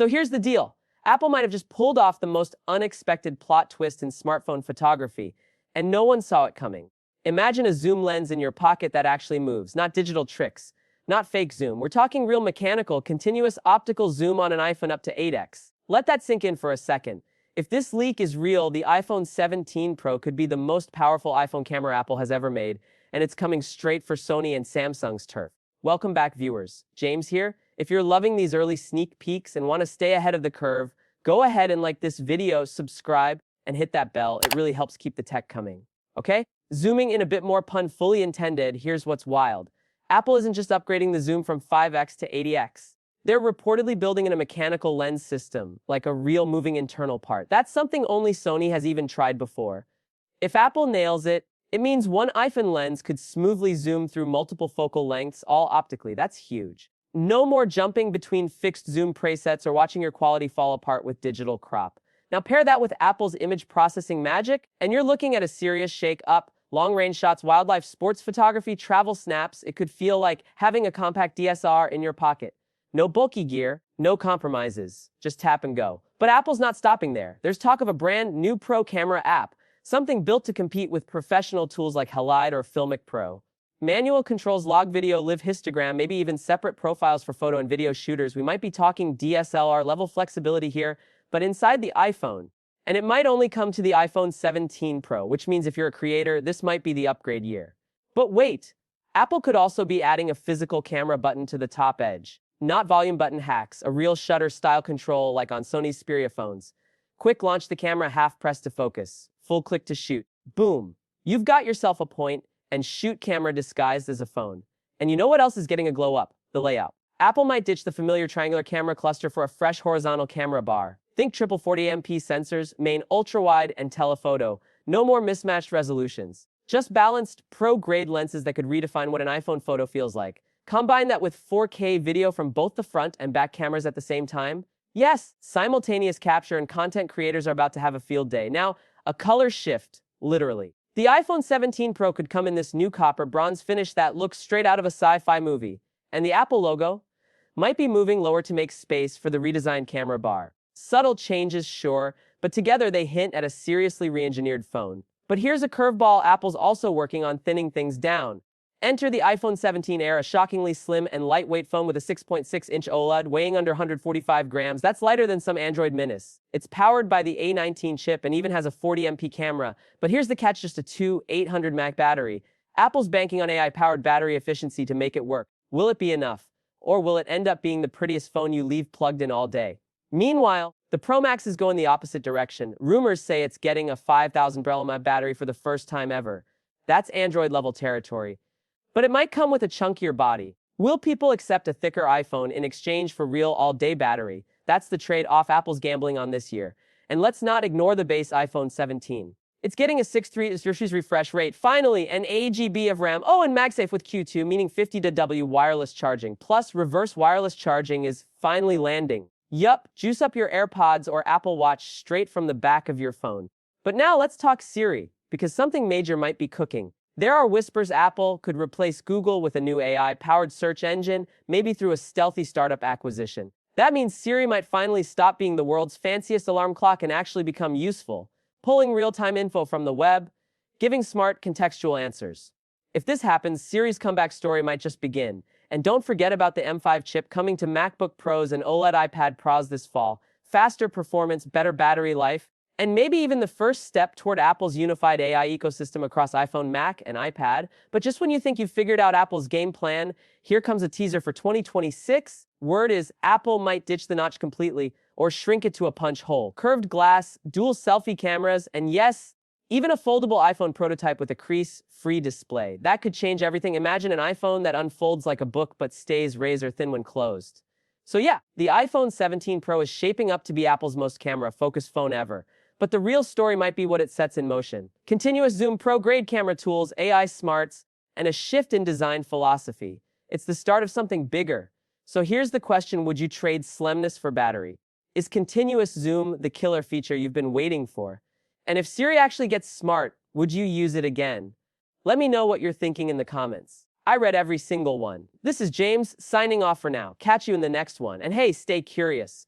So here's the deal. Apple might have just pulled off the most unexpected plot twist in smartphone photography, and no one saw it coming. Imagine a zoom lens in your pocket that actually moves, not digital tricks, not fake zoom. We're talking real mechanical, continuous optical zoom on an iPhone up to 8x. Let that sink in for a second. If this leak is real, the iPhone 17 Pro could be the most powerful iPhone camera Apple has ever made, and it's coming straight for Sony and Samsung's turf. Welcome back, viewers. James here. If you're loving these early sneak peeks and want to stay ahead of the curve, go ahead and like this video, subscribe, and hit that bell. It really helps keep the tech coming. Okay? Zooming in a bit more, pun fully intended, here's what's wild. Apple isn't just upgrading the zoom from 5x to 80x. They're reportedly building in a mechanical lens system, like a real moving internal part. That's something only Sony has even tried before. If Apple nails it, it means one iPhone lens could smoothly zoom through multiple focal lengths, all optically. That's huge. No more jumping between fixed zoom presets or watching your quality fall apart with digital crop. Now pair that with Apple's image processing magic, and you're looking at a serious shake-up. Long-range shots, wildlife, sports photography, travel snaps. It could feel like having a compact DSLR in your pocket. No bulky gear, no compromises, just tap and go. But Apple's not stopping there. There's talk of a brand new Pro camera app, something built to compete with professional tools like Halide or Filmic Pro. Manual controls, log video, live histogram, maybe even separate profiles for photo and video shooters. We might be talking DSLR level flexibility here, but inside the iPhone. And it might only come to the iPhone 17 Pro, which means if you're a creator, this might be the upgrade year. But wait, Apple could also be adding a physical camera button to the top edge. Not volume button hacks, a real shutter style control like on Sony's Xperia phones. Quick launch the camera, half press to focus, full click to shoot. Boom. You've got yourself a point and shoot camera disguised as a phone. And you know what else is getting a glow up? The layout. Apple might ditch the familiar triangular camera cluster for a fresh horizontal camera bar. Think triple 40MP sensors, main ultra-wide, and telephoto. No more mismatched resolutions. Just balanced, pro-grade lenses that could redefine what an iPhone photo feels like. Combine that with 4K video from both the front and back cameras at the same time. Yes, simultaneous capture, and content creators are about to have a field day. Now, a color shift, literally. The iPhone 17 Pro could come in this new copper bronze finish that looks straight out of a sci-fi movie. And the Apple logo might be moving lower to make space for the redesigned camera bar. Subtle changes, sure, but together they hint at a seriously re-engineered phone. But here's a curveball Apple's also working on thinning things down. Enter the iPhone 17 Air, a shockingly slim and lightweight phone with a 6.6-inch OLED, weighing under 145 grams. That's lighter than some Android minis. It's powered by the A19 chip and even has a 40MP camera. But here's the catch, just a 800 mAh battery. Apple's banking on AI-powered battery efficiency to make it work. Will it be enough? Or will it end up being the prettiest phone you leave plugged in all day? Meanwhile, the Pro Max is going the opposite direction. Rumors say it's getting a 5,000 mAh battery for the first time ever. That's Android-level territory. But it might come with a chunkier body. Will people accept a thicker iPhone in exchange for real all-day battery? That's the trade-off Apple's gambling on this year. And let's not ignore the base iPhone 17. It's getting a 6.3 refresh rate. Finally, an 8GB of RAM. Oh, and MagSafe with Q2, meaning 50W wireless charging. Plus, reverse wireless charging is finally landing. Yup, juice up your AirPods or Apple Watch straight from the back of your phone. But now let's talk Siri, because something major might be cooking. There are whispers Apple could replace Google with a new AI-powered search engine, maybe through a stealthy startup acquisition. That means Siri might finally stop being the world's fanciest alarm clock and actually become useful, pulling real-time info from the web, giving smart, contextual answers. If this happens, Siri's comeback story might just begin. And don't forget about the M5 chip coming to MacBook Pros and OLED iPad Pros this fall. Faster performance, better battery life, and maybe even the first step toward Apple's unified AI ecosystem across iPhone, Mac, and iPad. But just when you think you've figured out Apple's game plan, here comes a teaser for 2026. Word is Apple might ditch the notch completely or shrink it to a punch hole. Curved glass, dual selfie cameras, and yes, even a foldable iPhone prototype with a crease-free display. That could change everything. Imagine an iPhone that unfolds like a book but stays razor-thin when closed. So yeah, the iPhone 17 Pro is shaping up to be Apple's most camera-focused phone ever. But the real story might be what it sets in motion. Continuous zoom, pro-grade camera tools, AI smarts, and a shift in design philosophy. It's the start of something bigger. So here's the question, would you trade slimness for battery? Is continuous zoom the killer feature you've been waiting for? And if Siri actually gets smart, would you use it again? Let me know what you're thinking in the comments. I read every single one. This is James, signing off for now. Catch you in the next one. And hey, stay curious.